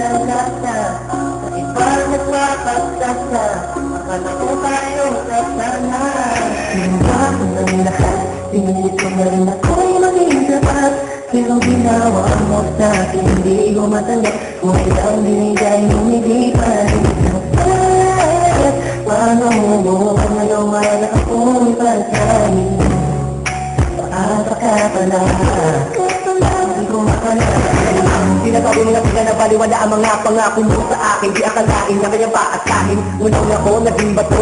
nalasa sa iba nagpapagtasa. Akala ko tayong kasalanan. Ginawa ko ng lahat, pinilit ko na rin ako'y maging sapat. Pero ginawa mo sa'kin, hindi ko matanggap. Kung ilang binigay mo, hindi pa rin sapat. Paano mo nagawa na ako'y pasahin? Paasa ka pala, hindi ko makalain. Sinasabi mo na pinanabaliwala ang mga pangako mo sa akin. Di akalain na kaya paatahin. Unang ako, naging bato,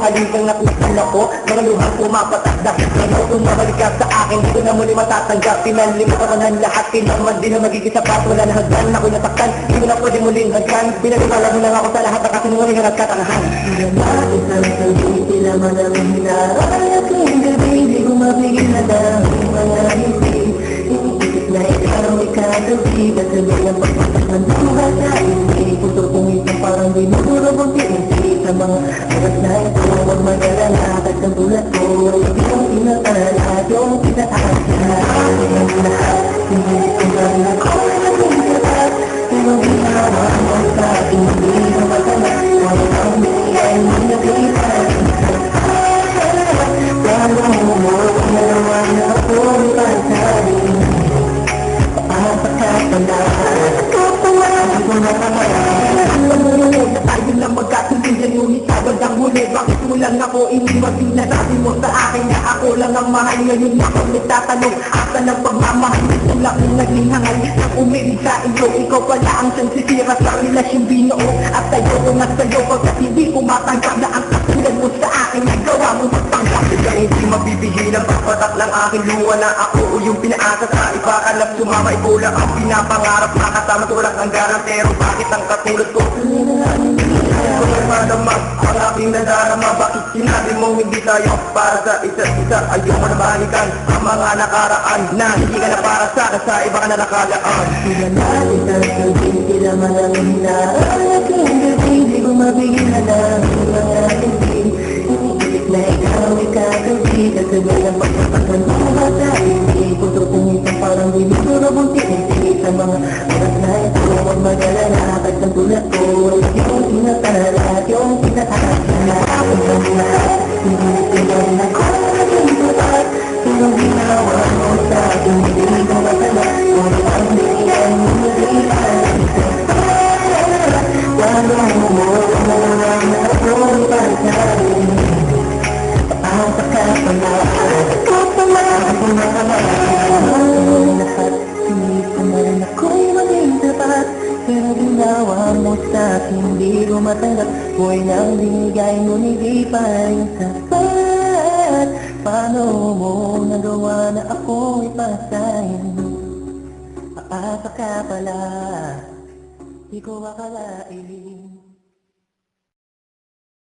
haligang nakusan ako. Mga luhang pumapatak dahil sa'yo. Kung mabalik ka sa akin, di ko na muli matatanggap. Pinalimutan ko ng lahat, kinaman din na magiging sapat. Wala na hagdan, ako'y nasaktan. Di mo na pwede muling hagdan. Pinaliwala mo lang ako sa lahat ng kasinungalingan at katangahan. Sila ba isang sabi, sila man ang hinaray at yung gabi. Di ko mapigil na dahil mga isip. Iniisip na ikaw ikagabi. Kasabay ang pagpatak ng buhay sa hindi. Puso kong isang parang binuro kong tinisip. Sa mga oras na ito, huwag mag-alala. At ang tulad ko, yung pinatala at yung pinaasa. Ang lahat, hindi ko lang ako naging sapat. Pero ginawa mo sa akin, hindi ko matala. Walang bigay mo na bitan. Paano mo nagawa na ako'y pasahin? Paasa ka pala, hindi ko nakakalain. Tayo lang magkasundihan, ngunit agad ang huli. Bakit mo lang ako iniwan? Sinasabi mo sa akin na ako lang ang mahal. Ngayon ako nagtatanong, asa ng pagmamahal? Tulak ng naging hangal nang umilig sa iyo. Ikaw pala ang sensitira sa relasyon binuo. At tayo ko nga sa'yo pagkat hindi ko matanggap na ang katulad mo sa akin. Nagawa mo magpanggap. Kaya hindi mabibigilang pagpatak ng aking luwa na ako o yung pinaasa sa iba. Alam sumama ikulang ang pinapangarap. Nakasama tulak ang garantero. Bakit ang katulad ko? Kung madamag ang aking nadarama. Bakit sinabi mong hindi tayo para sa isa't isa? Ayaw mo na balikan ang mga nakaraan na hindi ka na para sa iba ka na nakalaan. Sila na isang sabi, sila man ang hinaray at yung gabi. Di ko mabigil na dahil mga isip. Iniisip na ikaw ikagabi. Kasabay ang pagpatak ng buhay sa hindi. Puso kong isang parang binuro kong tinisip. Sa mga oras na ito, huwag mag-alala. At ang tulad ko, yung pinatala at yung pinaasa. Ang lahat, hindi ko lang ako naging sapat. Pero ginawa mo sa akin, hindi ko matala. Kung ang bigay mo na bitan. Paano mo nagawa na ako'y pasahin? Paasa ka pala, hindi ko nakakalain. Lahat, hindi ko na rin ako'y maging sapat. Pero ginawa mo sa'kin, hindi ko matanggap. Buhay nang binigay mo, hindi pa rin sapat. Paano mo nagawa na ako'y pasahin? Paasa ka pala, di ko akalain.